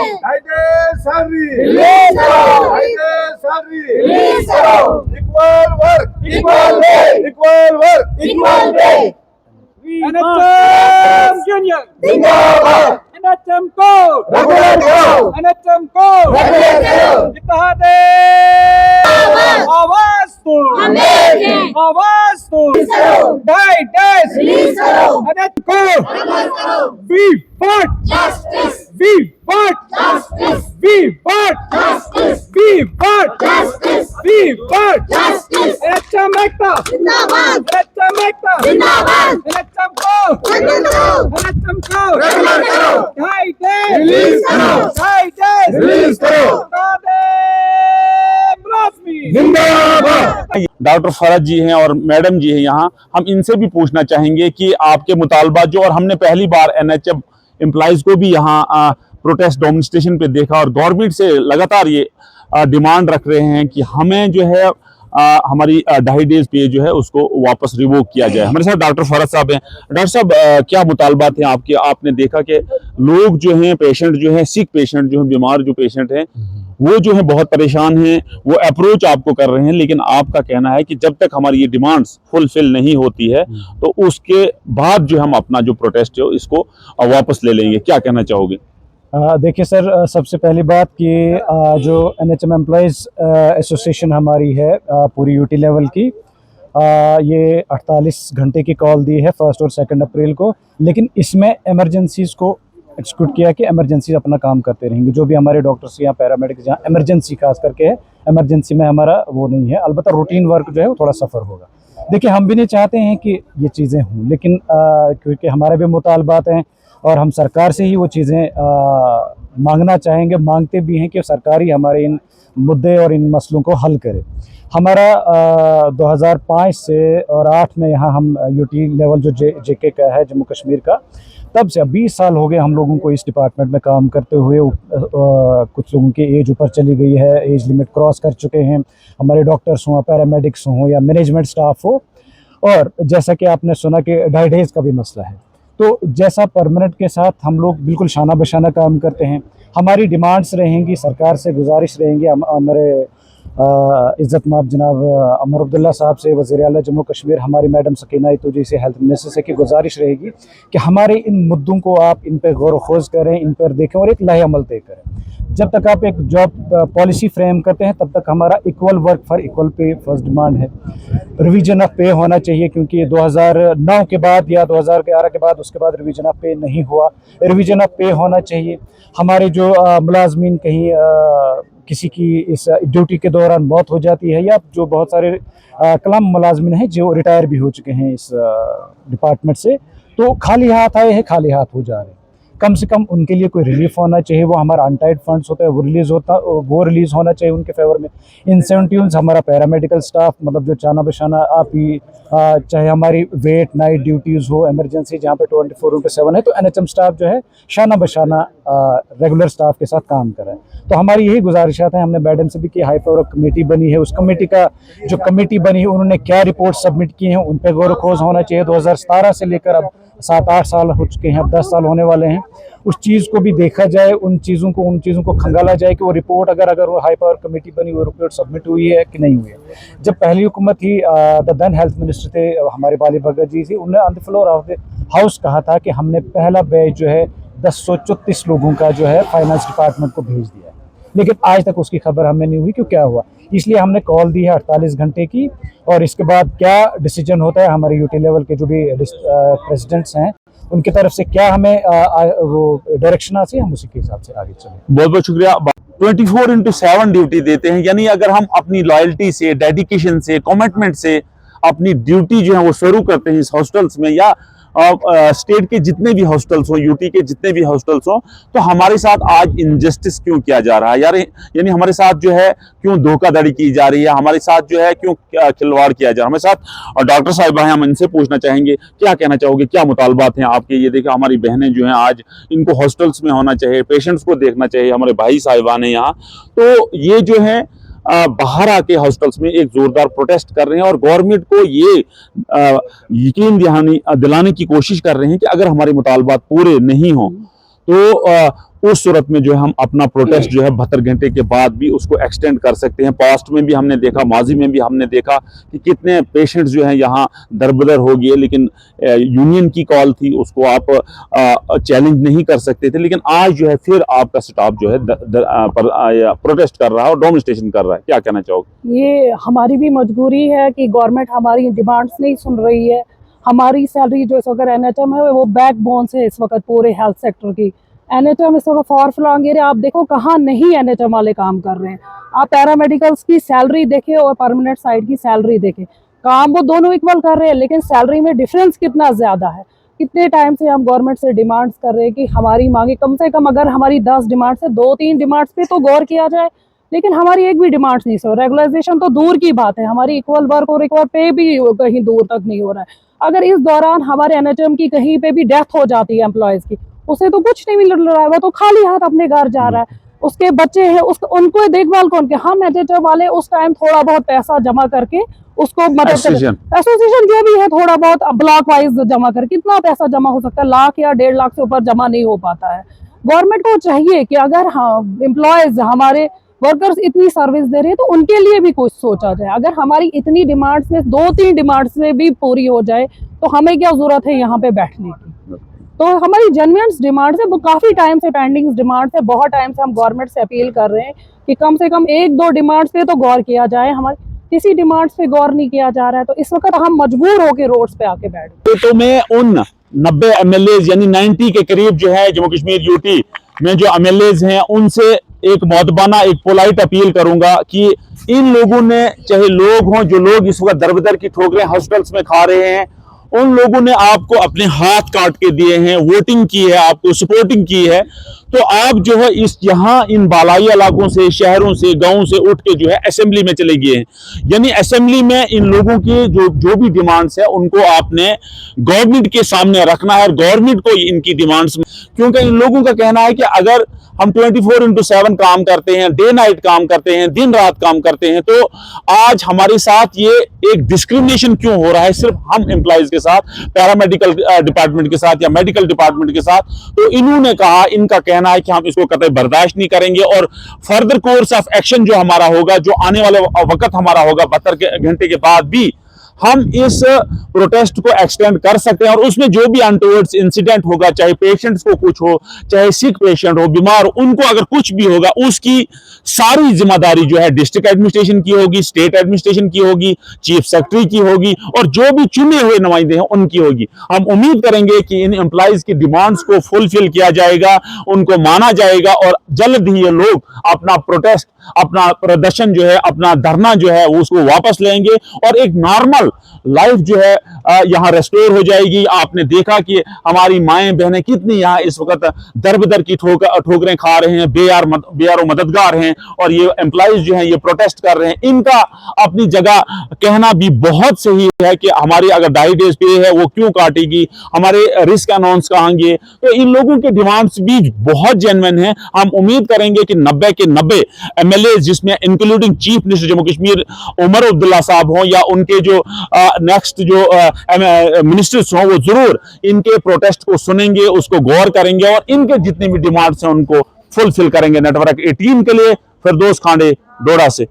NHM Union जिंदाबाद, NHM को regulate करो, NHM को रेगुलेट करो, इत्तेहादे आवाज दो, आवाज दो, डाइट रिलीज करो, NHM को we want justice, we want justice, we want justice, we want justice, we want justice, NHM एकता जिंदाबाद, NHM एकता जिंदाबाद, NHM को रेगुलेट करो, NHM को रेगुलेट करो, डाइट रिलीज करो, डाइट रिलीज करो, जिंदाबाद। डॉक्टर फरज जी हैं और मैडम जी हैं यहाँ, हम इनसे भी पूछना चाहेंगे कि आपके मुतालबा जो, और हमने पहली बार एनएचएम एम्प्लॉइज को भी यहाँ प्रोटेस्ट डेमोन्स्ट्रेशन पे देखा और गवर्नमेंट से लगातार ये डिमांड रख रहे हैं कि हमें जो है हमारी 2.5 डेज पे जो है उसको वापस रिवोक किया जाए। हमारे साथ डॉक्टर फरज साहब हैं। डॉक्टर साहब, क्या मुतालबात हैं आपके? आपने देखा कि लोग जो हैं, पेशेंट जो है, सिक पेशेंट जो है, बीमार जो पेशेंट हैं, वो जो है बहुत परेशान हैं, वो अप्रोच आपको कर रहे हैं, लेकिन आपका कहना है कि जब तक हमारी ये डिमांड्स फुलफिल नहीं होती है तो उसके बाद जो हम अपना जो प्रोटेस्ट है इसको वापस ले लेंगे। क्या कहना चाहोगे? देखिए सर, सबसे पहली बात कि जो एनएचएम एम्प्लॉइज़ एसोसिएशन हमारी है पूरी यूटी लेवल की, ये 48 घंटे की कॉल दी है 1 और 2 अप्रैल को, लेकिन इसमें इमरजेंसीज़ को एक्सक्लूड किया कि इमरजेंसी अपना काम करते रहेंगे। जो भी हमारे डॉक्टर्स या पैरामेडिक्स जहाँ इमरजेंसी खास करके है, इमरजेंसी में हमारा वो नहीं है। अलबत्ता रूटीन वर्क जो है वो थोड़ा सफ़र होगा। देखिए, हम भी नहीं चाहते हैं कि ये चीज़ें हों, लेकिन क्योंकि हमारे भी मुतालबात हैं और हम सरकार से ही वो चीज़ें मांगना चाहेंगे, मांगते भी हैं कि सरकार ही हमारे इन मुद्दे और इन मसलों को हल करे। हमारा 2005 से और 8 में यहाँ हम यूटी लेवल जो जेके का है, जम्मू कश्मीर का, तब से 20 साल हो गए हम लोगों को इस डिपार्टमेंट में काम करते हुए। कुछ लोगों की एज ऊपर चली गई है, एज लिमिट क्रॉस कर चुके हैं, हमारे डॉक्टर्स हों, पैरामेडिक्स हों या मैनेजमेंट स्टाफ हो। और जैसा कि आपने सुना कि 2.5 डेज का भी मसला है, तो जैसा परमानेंट के साथ हम लोग बिल्कुल शाना बशाना काम करते हैं। हमारी डिमांड्स रहेंगी, सरकार से गुजारिश रहेंगी, हमारे इज़्ज़त माब जनाब अमर अब्दुल्ला साहब से, वज़ीर आला जम्मू कश्मीर, हमारी मैडम सकीना इतूजी से, हेल्थ मिनिस्टर से, की गुजारिश रहेगी कि हमारे इन मुद्दों को आप इन पर गौर खोज करें, इन पर देखें और एक लाहे अमल तय करें। जब तक आप एक जॉब पॉलिसी फ्रेम करते हैं, तब तक हमारा equal work for equal pay first demand है। रिवीजन ऑफ पे होना चाहिए, क्योंकि 2009 के बाद या 2011 के बाद उसके बाद रिवीजन ऑफ पे नहीं हुआ। रिवीजन ऑफ पे होना चाहिए। हमारे जो मुलाजमीन कहीं किसी की इस ड्यूटी के दौरान मौत हो जाती है, या जो बहुत सारे कलम मुलाजमीन हैं जो रिटायर भी हो चुके हैं इस डिपार्टमेंट से, तो खाली हाथ आए हैं, खाली हाथ हो जा रहे हैं। कम से कम उनके लिए कोई रिलीफ होना चाहिए। वो हमारा अनटाइड फंड्स होता है, वो रिलीज़ होना चाहिए उनके फेवर में। इंसेंटिव्स हमारा पैरामेडिकल स्टाफ, मतलब जो चाना बशाना आप ही चाहे हमारी वेट नाइट ड्यूटीज़ हो, इमरजेंसी जहाँ पे 24/7 है, तो एनएचएम स्टाफ जो है शाना बशाना रेगुलर स्टाफ के साथ काम कर रहा है। तो हमारी यही गुजारिशात हैं। हमने मैडम से भी की, हाई पावर कमेटी बनी है, उस कमेटी का जो कमेटी बनी है उन्होंने क्या रिपोर्ट सबमिट की हैं, उन पर गौर खोज होना चाहिए। 2017 से लेकर अब 7-8 साल हो चुके हैं, अब 10 साल होने वाले हैं। उस चीज़ को भी देखा जाए, उन चीज़ों को खंगाला जाए कि वो रिपोर्ट अगर वो हाई पावर कमेटी बनी, वो रिपोर्ट सबमिट हुई है कि नहीं हुई है। जब पहली हुकूमत थी, द देन हेल्थ मिनिस्टर थे हमारे बाली भगत जी थी, उन्होंने on the floor of the house कहा था कि हमने पहला बैच जो है 1034 लोगों का जो है फाइनेंस डिपार्टमेंट को भेज दिया है, लेकिन आज तक उसकी खबर हमें नहीं हुई कि क्या हुआ। इसलिए हमने कॉल दी है 48 घंटे की, और इसके बाद क्या डिसीजन होता है, हमारे यूटी लेवल के जो भी प्रेसिडेंट्स हैं उनकी तरफ से क्या हमें वो डायरेक्शन आती है, हम उसी के हिसाब से आगे चलें। बहुत बहुत शुक्रिया। 24/7 ड्यूटी देते हैं, यानी अगर हम अपनी लॉयल्टी से, डेडिकेशन से, कमिटमेंट से अपनी ड्यूटी जो है वो शुरू करते हैं इस हॉस्टल्स में, या स्टेट के जितने भी हॉस्टल्स हो, यूटी के जितने भी हॉस्टल्स हो, तो हमारे साथ आज इनजस्टिस क्यों किया जा रहा है यार? यानी हमारे साथ जो है क्यों धोखाधड़ी की जा रही है, हमारे साथ जो है क्यों खिलवाड़ किया जा रहा है? हमारे साथ और डॉक्टर साहिबा हैं, हम इनसे पूछना चाहेंगे, क्या कहना चाहोगे, क्या मुतालबात हैं आपके? ये देखिए, हमारी बहनें जो हैं आज, इनको हॉस्टल्स में होना चाहिए, पेशेंट्स को देखना चाहिए, हमारे भाई साहिबान हैं यहाँ, तो ये जो है बाहर आके हॉस्टल्स में एक जोरदार प्रोटेस्ट कर रहे हैं और गवर्नमेंट को ये यकीन दिलाने की कोशिश कर रहे हैं कि अगर हमारे मुतालबात पूरे नहीं हों तो उस सूरत में जो है हम अपना प्रोटेस्ट जो है 72 घंटे के बाद भी उसको एक्सटेंड कर सकते हैं। पास्ट में भी हमने देखा, माजी में भी हमने देखा कि कितने पेशेंट्स जो हैं यहाँ दरबदर हो गए, लेकिन यूनियन की कॉल थी, उसको आप चैलेंज नहीं कर सकते थे। लेकिन आज जो है फिर आपका स्टाफ जो है प्रोटेस्ट कर रहा है और डेमोन्स्ट्रेशन कर रहा है, क्या कहना चाहोगे? ये हमारी भी मजबूरी है कि गवर्नमेंट हमारी डिमांड्स नहीं सुन रही है। हमारी सैलरी जो इस वक्त एनएचएम है वो बैकबोन है इस वक्त पूरे हेल्थ सेक्टर की। एनएचएम इस वक्त फॉर फ्लॉन्ग एरिया, आप देखो कहाँ नहीं एनएचएम वाले काम कर रहे हैं। आप पैरामेडिकल्स की सैलरी देखें और परमानेंट साइड की सैलरी देखें, काम वो दोनों इक्वल कर रहे हैं, लेकिन सैलरी में डिफरेंस कितना ज़्यादा है। कितने टाइम से हम गवर्नमेंट से डिमांड्स कर रहे हैं कि हमारी मांगे कम से कम, अगर हमारी 10 डिमांड्स है 2-3 डिमांड्स पे तो गौर किया जाए, लेकिन हमारी एक भी डिमांड्स नहीं सो। रेगुलराइजेशन तो दूर की बात है, हमारी इक्वल वर्क और इक्वल पे भी कहीं दूर तक नहीं हो रहा है। अगर इस दौरान हमारे एनएचएम की कहीं पे भी डेथ हो जाती है एम्प्लॉयज़ की, उसे तो कुछ नहीं मिल रहा है, वो तो खाली हाथ अपने घर जा रहा है। उसके बच्चे हैं, उनको देखभाल कौन के? हम एनएचएम वाले उस टाइम थोड़ा बहुत पैसा जमा करके उसको मदद एसोसिएशन जो भी है थोड़ा बहुत ब्लॉक वाइज जमा कर, कितना पैसा जमा हो सकता है? 1 लाख या 1.5 लाख से ऊपर जमा नहीं हो पाता है। गवर्नमेंट को चाहिए कि अगर एम्प्लॉयज हमारे वर्कर्स इतनी सर्विस दे रहे हैं तो उनके लिए भी कुछ सोचा जाए। अगर हमारी इतनी डिमांड्स में 2-3 डिमांड्स में भी पूरी हो जाए तो हमें क्या जरूरत है यहाँ पे बैठने की? तो हमारी जेन्युइन डिमांड्स है, वो काफ़ी टाइम से पेंडिंग डिमांड्स है। बहुत टाइम से हम गवर्नमेंट से अपील कर रहे हैं कि कम से कम 1-2 डिमांड्स पे तो गौर किया जाए। हमारे किसी डिमांड्स पे गौर नहीं किया जा रहा है, तो इस वक्त हम मजबूर होकर रोड्स पे आके बैठ गए। तो मैं उन 90 एमएलए यानी 90 के करीब जो है जम्मू कश्मीर यूटी में जो एमएलए हैं उनसे एक मौतबाना एक पोलाइट अपील करूंगा कि इन लोगों ने, चाहे लोग हों जो लोग इस वक्त दरबदर की ठोकरें हॉस्पिटल्स में खा रहे हैं, उन लोगों ने आपको अपने हाथ काट के दिए हैं, वोटिंग की है, आपको सपोर्टिंग की है, तो आप जो है इस यहाँ इन बालाई इलाकों से, शहरों से, गांवों से उठ के जो है असेंबली में चले गए हैं। यानी असेंबली में इन लोगों की जो भी डिमांड्स है उनको आपने गवर्नमेंट के सामने रखना है और गवर्नमेंट को इनकी डिमांड्स में, क्योंकि इन लोगों का कहना है कि अगर हम 24/7 काम करते हैं, डे नाइट काम करते हैं, दिन रात काम करते हैं, तो आज हमारे साथ ये एक डिस्क्रिमिनेशन क्यों हो रहा है सिर्फ हम एम्प्लॉइज के साथ, पैरामेडिकल डिपार्टमेंट के साथ या मेडिकल डिपार्टमेंट के साथ। तो इन्होंने कहा, इनका कहना है कि हम इसको कतई बर्दाश्त नहीं करेंगे और फर्दर कोर्स ऑफ एक्शन जो हमारा होगा, जो आने वाले वक्त हमारा होगा 72 घंटे के बाद भी हम इस प्रोटेस्ट को एक्सटेंड कर सकते हैं। और उसमें जो भी अनटोवर्ड्स इंसिडेंट होगा, चाहे पेशेंट्स को कुछ हो, चाहे सिक पेशेंट हो, बीमार हो, उनको अगर कुछ भी होगा, उसकी सारी जिम्मेदारी जो है डिस्ट्रिक्ट एडमिनिस्ट्रेशन की होगी, स्टेट एडमिनिस्ट्रेशन की होगी, चीफ सेक्रेटरी की होगी और जो भी चुने हुए नुमाइंदे हैं उनकी होगी। हम उम्मीद करेंगे कि इन एम्प्लॉइज की डिमांड्स को फुलफिल किया जाएगा, उनको माना जाएगा और जल्द ही ये लोग अपना प्रोटेस्ट, अपना प्रदर्शन जो है, अपना धरना जो है वो उसको वापस लेंगे और एक नॉर्मल लाइफ जो है यहाँ रेस्टोर हो जाएगी। आपने देखा कि हमारी माएं बहनें कितनी यहाँ इस वक्त दरबदर की ठोकरें खा रहे हैं, बेयारो मददगार हैं और ये एम्प्लॉइज जो हैं ये प्रोटेस्ट कर रहे हैं। इनका अपनी जगह कहना भी बहुत सही है कि हमारी अगर 2.5 डेज पे है वो क्यों काटेगी, हमारे रिस्क अनाउंस कहेंगे। तो इन लोगों के डिमांड्स भी बहुत जेन्युइन हैं। हम उम्मीद करेंगे कि 90 के 90 एमएलए, जिसमें including chief minister Jammu Kashmir Omar Abdullah साहब हों या उनके जो नेक्स्ट जो मिनिस्टर्स हों, वो जरूर इनके प्रोटेस्ट को सुनेंगे, उसको गौर करेंगे और इनके जितनी भी डिमांड्स हैं उनको फुलफिल करेंगे। नेटवर्क 18 के लिए फिरदौस खांडे, डोडा से।